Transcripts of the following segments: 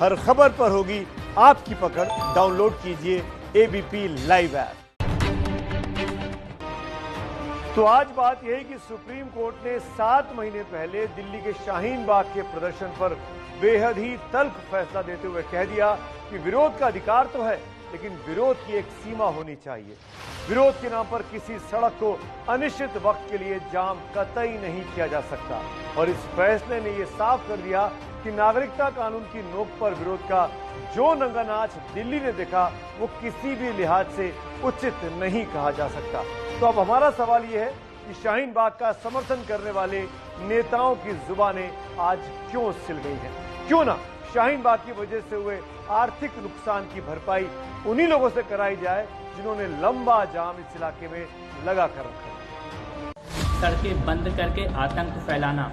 हर खबर पर होगी आपकी पकड़। डाउनलोड कीजिए एबीपी लाइव ऐप। तो आज बात यह है कि सुप्रीम कोर्ट ने 7 महीने पहले दिल्ली के शाहीन बाग के प्रदर्शन पर बेहद ही तल्ख फैसला देते हुए कह दिया कि विरोध का अधिकार तो है, लेकिन विरोध की एक सीमा होनी चाहिए। विरोध के नाम पर किसी सड़क को अनिश्चित वक्त के लिए जाम कतई नहीं किया जा सकता। और इस फैसले ने यह साफ कर दिया कि नागरिकता कानून की नोक पर विरोध का जो नंगानाच दिल्ली ने देखा वो किसी भी लिहाज से उचित नहीं कहा जा सकता। तो अब हमारा सवाल यह है कि शाहीन बाग का समर्थन करने वाले नेताओं की जुबानें आज क्यों सिल गई हैं? क्यों ना शाहीन बाग की वजह से हुए आर्थिक नुकसान की भरपाई उन्हीं लोगों से कराई जाए जिन्होंने लंबा जाम इस इलाके में लगा कर रखा है। सड़कें बंद करके आतंक फैलाना,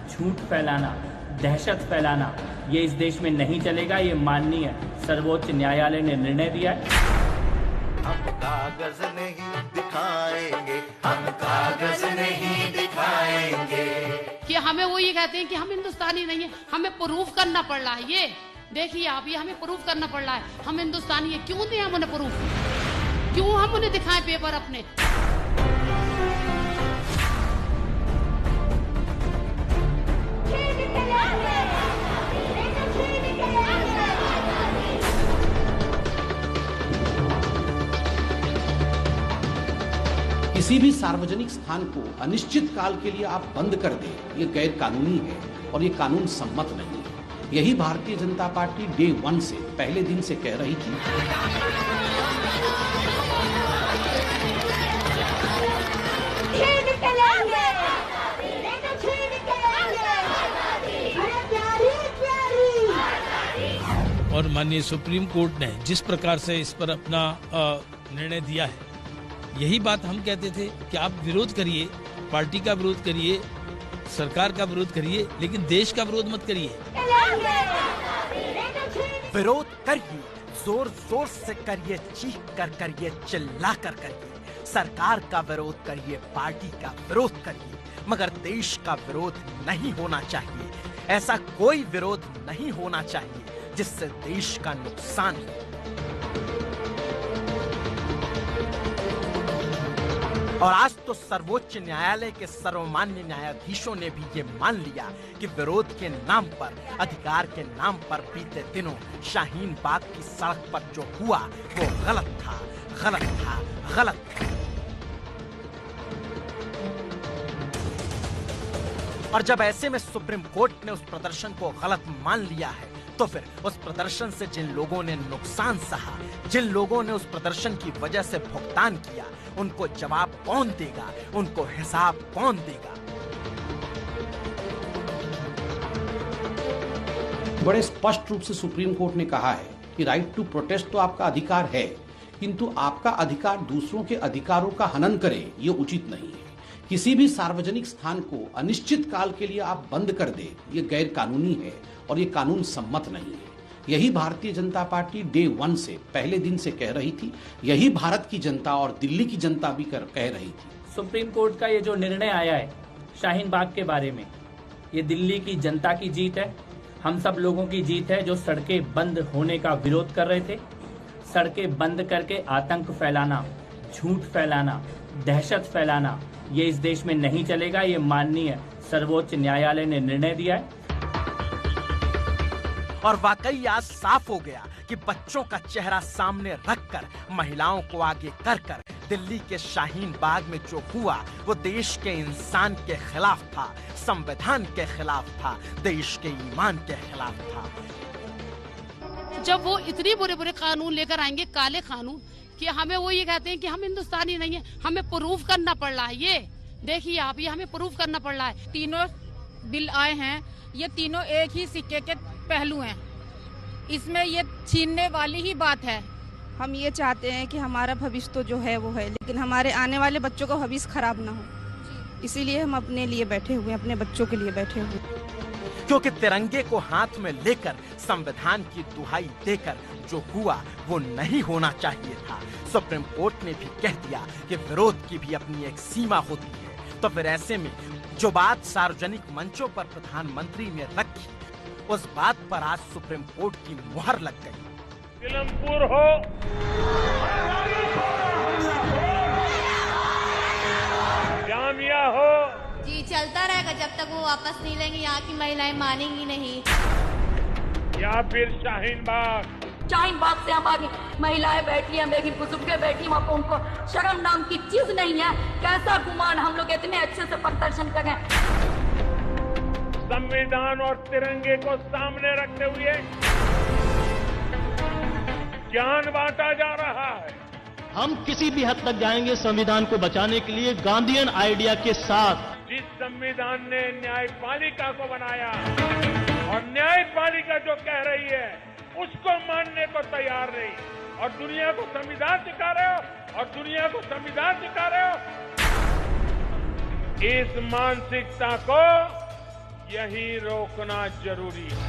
झूठ फैलाना, दहशत फैलाना, ये इस देश में नहीं चलेगा। ये माननीय सर्वोच्च न्यायालय ने निर्णय दिया है। हम कागज नहीं दिखाएंगे, हम कागज नहीं दिखाएंगे। कि हमें वो ये कहते हैं कि हम हिंदुस्तानी नहीं है, हमें प्रूफ करना पड़ रहा है। ये देखिए आप, ये हमें प्रूफ करना पड़ रहा है हम हिंदुस्तानी है। क्यों दें हम उन्हें प्रूफ? क्यों हम उन्हें दिखाएं पेपर अपने? किसी भी सार्वजनिक स्थान को अनिश्चित काल के लिए आप बंद कर दें, ये गैर कानूनी है और ये कानून सम्मत नहीं है। यही भारतीय जनता पार्टी डे 1 से, पहले दिन से कह रही थी। और माननीय सुप्रीम कोर्ट ने जिस प्रकार से इस पर अपना निर्णय दिया है, यही बात हम कहते थे कि आप विरोध करिए, पार्टी का विरोध करिए, सरकार का विरोध करिए, लेकिन देश का विरोध मत करिए। विरोध करिए, जोर जोर से करिए, चीख कर करिए, चिल्ला कर करिए। सरकार का विरोध करिए, पार्टी का विरोध करिए, मगर देश का विरोध नहीं होना चाहिए। ऐसा कोई विरोध नहीं होना चाहिए जिससे देश का नुकसान हो। और आज तो सर्वोच्च न्यायालय के सर्वमान्य न्यायाधीशों ने भी ये मान लिया कि विरोध के नाम पर, अधिकार के नाम पर बीते दिनों शाहीन बाग की सड़क पर जो हुआ वो गलत था, गलत था, गलत था। और जब ऐसे में सुप्रीम कोर्ट ने उस प्रदर्शन को गलत मान लिया है, तो फिर उस प्रदर्शन से जिन लोगों ने नुकसान सहा, जिन लोगों ने उस प्रदर्शन की वजह से भुगतान किया, उनको जवाब कौन देगा? उनको हिसाब कौन देगा? बड़े स्पष्ट रूप से सुप्रीम कोर्ट ने कहा है कि राइट टू प्रोटेस्ट तो आपका अधिकार है, किंतु आपका अधिकार दूसरों के अधिकारों का हनन करे ये उचित नहीं है। किसी भी सार्वजनिक स्थान को अनिश्चित काल के लिए आप बंद कर दे, ये गैर कानूनी है और ये कानून सम्मत नहीं है। यही भारतीय जनता पार्टी डे 1 से, पहले दिन से कह रही थी। यही भारत की जनता और दिल्ली की जनता भी कह रही थी। सुप्रीम कोर्ट का ये जो निर्णय आया है शाहीन बाग के बारे में, ये दिल्ली की जनता की जीत है, हम सब लोगों की जीत है जो सड़कें बंद होने का विरोध कर रहे थे। सड़कें बंद करके आतंक फैलाना, झूठ फैलाना, दहशत फैलाना, ये इस देश में नहीं चलेगा। ये माननीय सर्वोच्च न्यायालय ने निर्णय दिया है। और वाकई आज साफ हो गया कि बच्चों का चेहरा सामने रखकर, महिलाओं को आगे कर कर दिल्ली के शाहीन बाग में जो हुआ वो देश के इंसान के खिलाफ था, संविधान के खिलाफ था, देश के ईमान के खिलाफ था। जब वो इतने बुरे बुरे कानून लेकर आएंगे, काले कानून, कि हमें वो ये कहते हैं कि हम हिंदुस्तानी नहीं है, हमें प्रूफ करना पड़ रहा है। ये देखिए आप, ये हमें प्रूफ करना पड़ रहा है। तीनों बिल आए हैं, ये तीनों एक ही सिक्के के पहलू हैं। इसमें ये छीनने वाली ही बात है। हम ये चाहते हैं कि हमारा भविष्य तो जो है वो है, लेकिन हमारे आने वाले बच्चों का भविष्य खराब ना हो। इसीलिए हम अपने लिए बैठे हुए, अपने बच्चों के लिए बैठे हुए। क्योंकि तिरंगे को हाथ में लेकर, संविधान की दुहाई देकर जो हुआ वो नहीं होना चाहिए था। सुप्रीम कोर्ट ने भी कह दिया कि विरोध की भी अपनी एक सीमा होती है। तो फिर ऐसे में जो बात सार्वजनिक मंचों पर प्रधानमंत्री ने रखी उस बात पर आज सुप्रीम कोर्ट की मुहर लग गई। किलमपुर हो, जामिया हो, जी चलता रहेगा जब तक वो वापस नहीं लेंगे। यहाँ की महिलाएं मानेंगी नहीं। या फिर शाहीन बाग से हमारी महिलाएं बैठी हैं, मेरी बुजुर्गें बैठी, वहाँ पर उनको शर्म नाम की चीज नहीं है। कैसा गुमान, हम लोग इतने अच्छे से प्रदर्शन करें। संविधान और तिरंगे को सामने रखते हुए ज्ञान बांटा जा रहा है। हम किसी भी हद तक जाएंगे संविधान को बचाने के लिए गांधीयन आइडिया के साथ। जिस संविधान ने न्यायपालिका को बनाया और न्यायपालिका जो कह रही है उसको मानने को तैयार नहीं, और दुनिया को संविधान सिखा रहे हो, और दुनिया को संविधान सिखा रहे हो। इस मानसिकता को यही रोकना जरूरी है।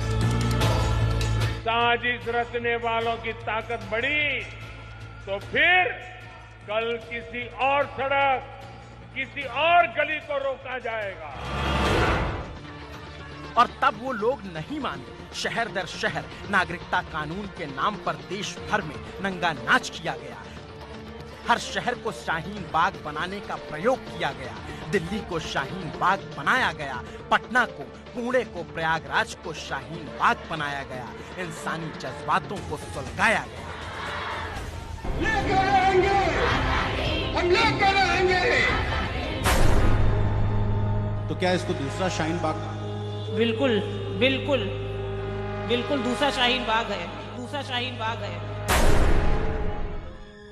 साजिश रचने वालों की ताकत बढ़ी तो फिर कल किसी और सड़क, किसी और गली को रोका जाएगा। और तब वो लोग नहीं माने। शहर दर शहर नागरिकता कानून के नाम पर देश भर में नंगा नाच किया गया। हर शहर को शाहीन बाग बनाने का प्रयोग किया गया। दिल्ली को शाहीन बाग बनाया गया, पटना को, पुणे को, प्रयागराज को शाहीन बाग बनाया गया। इंसानी जज्बातों को सुलगाया गया। लेकर रहेंगे, हम लेकर रहेंगे। तो क्या इसको दूसरा शाहीन बाग? बिल्कुल बिल्कुल बिल्कुल दूसरा शाहीन बाग है, दूसरा शाहीन बाग है।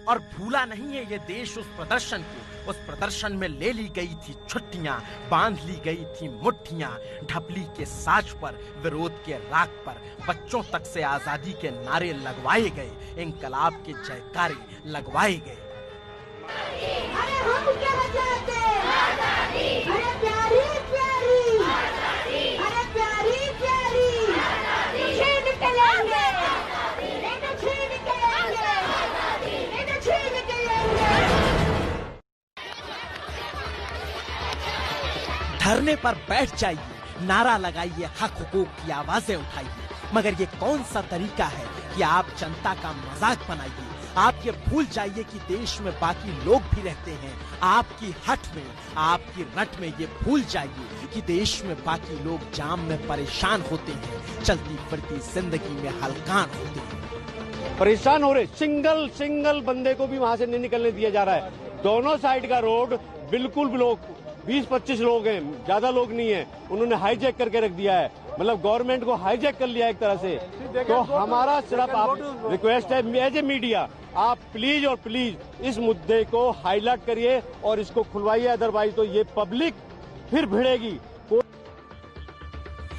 और भूला नहीं है ये देश उस प्रदर्शन को। उस प्रदर्शन में ले ली गई थी छुट्टियां, बांध ली गई थी मुट्ठियां, ढपली के साज पर, विरोध के राग पर, बच्चों तक से आजादी के नारे लगवाए गए, इंकलाब के जयकारे लगवाए गए। अरे हम क्या चाहते हैं? आजादी। अरे प्यारी प्यारी आजादी। अरे प्यारी प्यारी आजादी। छीन के लेंगे, इन्हें छीन के लेंगे, इन्हें छीन के लेंगे। धरने पर बैठ जाइए, नारा लगाइए, हक हुकूक की आवाजें उठाइए, मगर ये कौन सा तरीका है कि आप जनता का मजाक बनाइए? आप ये भूल जाइए कि देश में बाकी लोग भी रहते हैं। आपकी हट में, आपकी रट में ये भूल जाइए कि देश में बाकी लोग जाम में परेशान होते हैं, चलती फिरती जिंदगी में हलकान होते हैं। परेशान हो रहे, सिंगल बंदे को भी वहां से नहीं निकलने दिया जा रहा है। दोनों साइड का रोड बिल्कुल ब्लॉक, 20-25 लोग हैं, ज्यादा लोग नहीं है। उन्होंने हाईजैक करके रख दिया है, मतलब गवर्नमेंट को हाईजैक कर लिया एक तरह से। तो हमारा सिर्फ आप रिक्वेस्ट है, एज ए मीडिया, आप प्लीज और प्लीज इस मुद्दे को हाईलाइट करिए और इसको खुलवाइए, अदरवाइज तो ये पब्लिक फिर भिड़ेगी।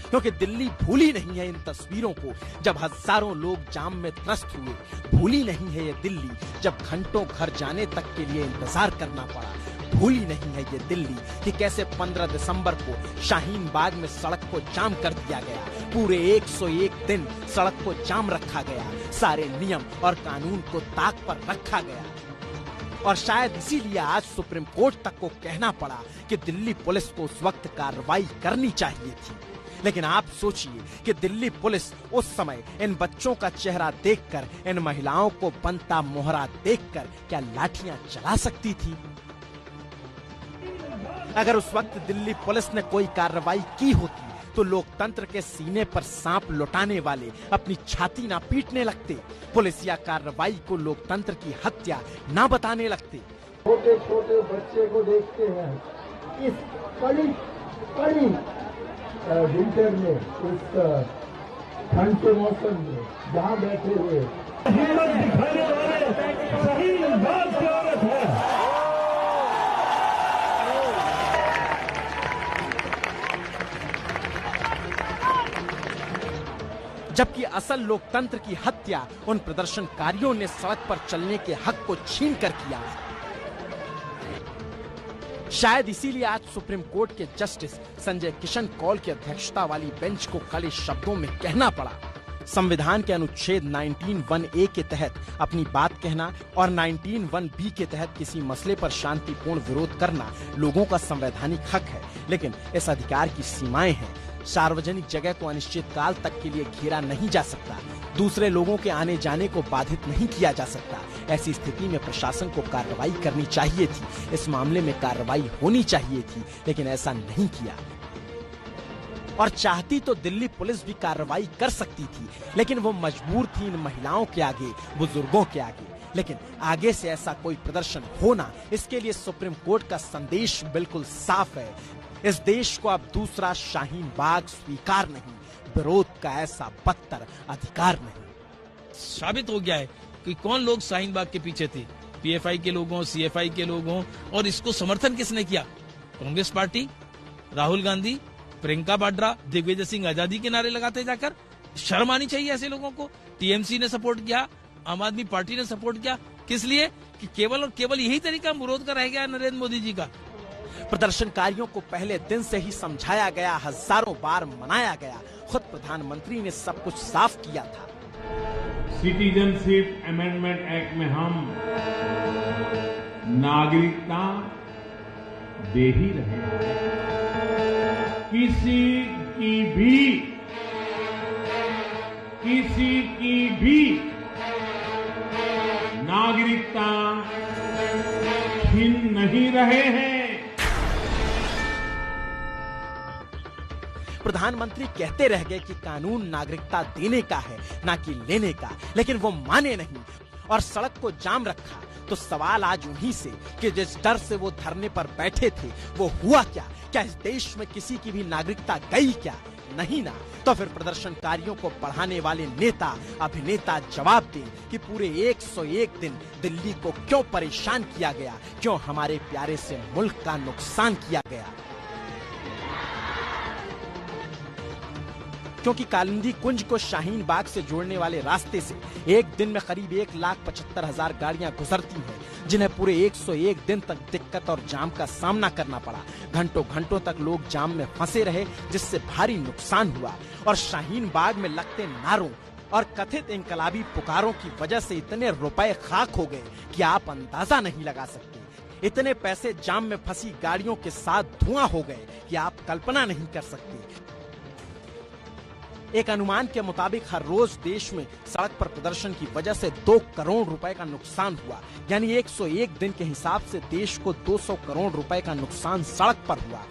क्योंकि दिल्ली भूली नहीं है इन तस्वीरों को जब हजारों लोग जाम में त्रस्त हुए। भूली नहीं है ये दिल्ली जब घंटों घर जाने तक के लिए इंतजार करना पड़ा। भूली नहीं है ये दिल्ली कि कैसे 15 दिसंबर को शाहीन बाग में सड़क को जाम कर दिया गया। पूरे 101 दिन सड़क को जाम रखा गया, सारे नियम और कानून को ताक पर रखा गया। और शायद इसीलिए आज सुप्रीम कोर्ट तक को कहना पड़ा कि दिल्ली पुलिस को उस वक्त कार्रवाई करनी चाहिए थी। लेकिन आप सोचिए कि दिल्ली पुलिस उस समय इन बच्चों का चेहरा देखकर, इन महिलाओं को बनता मोहरा देखकर क्या लाठियां चला सकती थी? अगर उस वक्त दिल्ली पुलिस ने कोई कार्रवाई की होती तो लोकतंत्र के सीने पर सांप लौटाने वाले अपनी छाती ना पीटने लगते, पुलिस या कार्रवाई को लोकतंत्र की हत्या ना बताने लगते। छोटे छोटे बच्चे को देखते हैं इस कड़ी विंटर में, इस ठंड के मौसम में जहाँ बैठे हुए हिम्मत दिखाने वाले शाहीन बाग की औरत है। जबकि असल लोकतंत्र की हत्या उन प्रदर्शनकारियों ने सड़क पर चलने के हक को छीन कर किया। शायद इसीलिए आज सुप्रीम कोर्ट के जस्टिस संजय किशन कौल की अध्यक्षता वाली बेंच को कड़े शब्दों में कहना पड़ा, संविधान के अनुच्छेद 19(1)(a) के तहत अपनी बात कहना और 19(1)(b) के तहत किसी मसले पर शांतिपूर्ण विरोध करना लोगों का संवैधानिक हक है, लेकिन इस अधिकार की सीमाएं हैं। सार्वजनिक जगह को अनिश्चित काल तक के लिए घेरा नहीं जा सकता, दूसरे लोगों के आने जाने को बाधित नहीं किया जा सकता। ऐसी स्थिति में प्रशासन को कार्रवाई करनी चाहिए थी, इस मामले में कार्रवाई होनी चाहिए थी, लेकिन ऐसा नहीं किया। और चाहती तो दिल्ली पुलिस भी कार्रवाई कर सकती थी, लेकिन वो मजबूर थी इन महिलाओं के आगे, बुजुर्गों के आगे। लेकिन आगे से ऐसा कोई प्रदर्शन होना, इसके लिए सुप्रीम कोर्ट का संदेश बिल्कुल साफ है। इस देश को अब दूसरा शाहीन बाग स्वीकार नहीं, विरोध का ऐसा बदतर अधिकार नहीं। साबित हो गया है कि कौन लोग शाहीन बाग के पीछे थे, पीएफआई के लोगों, सीएफआई के लोगों, और इसको समर्थन किसने किया? कांग्रेस पार्टी, राहुल गांधी, प्रियंका वाड्रा, दिग्विजय सिंह आजादी के नारे लगाते जाकर। शर्म आनी चाहिए ऐसे लोगों को। टीएमसी ने सपोर्ट किया, आम आदमी पार्टी ने सपोर्ट किया, किस लिए? कि केवल और केवल यही तरीका विरोध का रह गया नरेंद्र मोदी जी का। प्रदर्शनकारियों को पहले दिन से ही समझाया गया, हजारों बार मनाया गया, खुद प्रधानमंत्री ने सब कुछ साफ किया था। सिटीजनशिप अमेंडमेंट एक्ट में हम नागरिकता दे ही रहे हैं। किसी की भी नागरिकता छीन नहीं रहे हैं। प्रधानमंत्री कहते रह गए कि कानून नागरिकता देने का है, ना कि लेने का, लेकिन वो माने नहीं और सड़क को जाम रखा। तो सवाल आज उन्हीं से कि जिस डर से वो धरने पर बैठे थे वो हुआ क्या? क्या इस देश में किसी की भी नागरिकता गई क्या? नहीं ना। तो फिर प्रदर्शनकारियों को पढ़ाने वाले नेता अभिनेता जवाब दें कि पूरे 101 दिन दिल्ली को क्यों परेशान किया गया, क्यों हमारे प्यारे से मुल्क का नुकसान किया गया। क्योंकि कालिंदी कुंज को शाहीन बाग से जोड़ने वाले रास्ते से एक दिन में करीब 1,75,000 गाड़ियां गुजरती हैं, जिन्हें पूरे 101 दिन तक दिक्कत और जाम का सामना करना पड़ा। घंटों घंटों तक लोग जाम में फंसे रहे, जिससे भारी नुकसान हुआ। और शाहीन बाग में लगते नारों और कथित इंकलाबी पुकारों की वजह से इतने रुपए खाक हो गए कि आप अंदाजा नहीं लगा सकते। इतने पैसे जाम में फंसी गाड़ियों के साथ धुआं हो गए कि आप कल्पना नहीं कर सकते। एक अनुमान के मुताबिक हर रोज देश में सड़क पर प्रदर्शन की वजह से 2 करोड़ रुपए का नुकसान हुआ। यानी 101 दिन के हिसाब से देश को 200 करोड़ रुपए का नुकसान सड़क पर हुआ।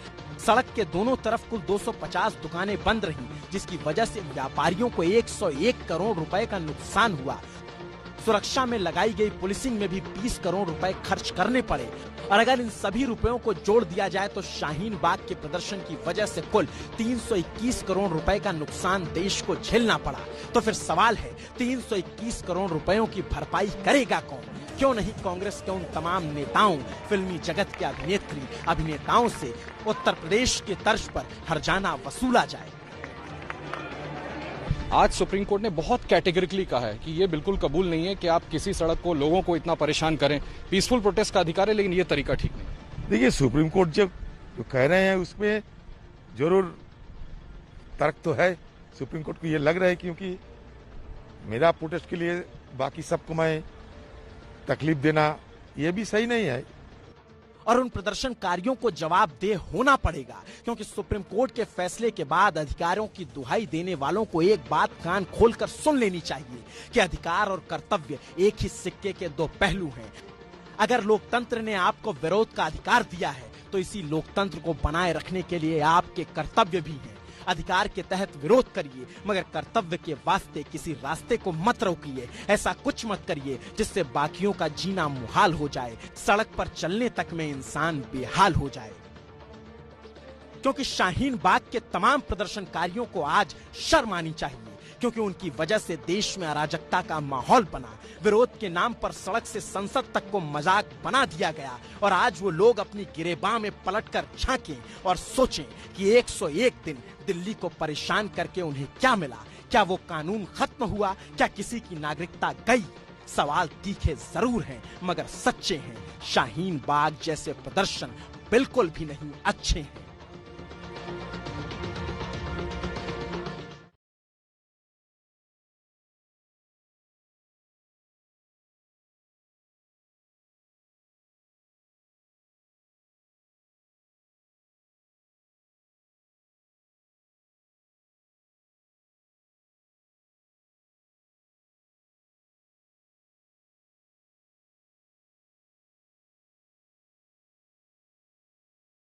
सड़क के दोनों तरफ कुल 250 दुकानें बंद रहीं, जिसकी वजह से व्यापारियों को 101 करोड़ रुपए का नुकसान हुआ। सुरक्षा में लगाई गई पुलिसिंग में भी 20 करोड़ रुपए खर्च करने पड़े। और अगर इन सभी रुपयों को जोड़ दिया जाए तो शाहीन बाग के प्रदर्शन की वजह से कुल 321 करोड़ रुपए का नुकसान देश को झेलना पड़ा। तो फिर सवाल है, 321 करोड़ रुपयों की भरपाई करेगा कौन? क्यों नहीं कांग्रेस के उन तमाम नेताओं, फिल्मी जगत के अभिनेताओं से उत्तर प्रदेश के तर्ज पर हर्जाना वसूला जाए। आज सुप्रीम कोर्ट ने बहुत कैटेगरिकली कहा है कि ये बिल्कुल कबूल नहीं है कि आप किसी सड़क को, लोगों को इतना परेशान करें। पीसफुल प्रोटेस्ट का अधिकार है, लेकिन ये तरीका ठीक नहीं। देखिए, सुप्रीम कोर्ट जब जो कह रहे हैं उसमें जरूर तर्क तो है। सुप्रीम कोर्ट को ये लग रहा है क्योंकि मेरा प्रोटेस्ट के लिए बाकी सबको मैं तकलीफ देना ये भी सही नहीं है। और उन प्रदर्शनकारियों को जवाबदेह होना पड़ेगा, क्योंकि सुप्रीम कोर्ट के फैसले के बाद अधिकारों की दुहाई देने वालों को एक बात कान खोलकर सुन लेनी चाहिए कि अधिकार और कर्तव्य एक ही सिक्के के 2 पहलू हैं। अगर लोकतंत्र ने आपको विरोध का अधिकार दिया है तो इसी लोकतंत्र को बनाए रखने के लिए आपके कर्तव्य भी हैं। अधिकार के तहत विरोध करिए, मगर कर्तव्य के वास्ते किसी रास्ते को मत रोकिए। ऐसा कुछ मत करिए जिससे बाकियों का जीना मुहाल हो जाए, सड़क पर चलने तक में इंसान बेहाल हो जाए। क्योंकि शाहीन बाग के तमाम प्रदर्शनकारियों को आज शर्म आनी चाहिए, क्योंकि उनकी वजह से देश में अराजकता का माहौल बना। विरोध के नाम पर सड़क से संसद तक को मजाक बना दिया गया और आज वो लोग अपनी गिरेबान में पलटकर झांकें और सोचें कि 101 दिन दिल्ली को परेशान करके उन्हें क्या मिला। क्या वो कानून खत्म हुआ? क्या किसी की नागरिकता गई? सवाल तीखे जरूर हैं, मगर सच्चे हैं। शाहीन बाग जैसे प्रदर्शन बिल्कुल भी नहीं अच्छे हैं।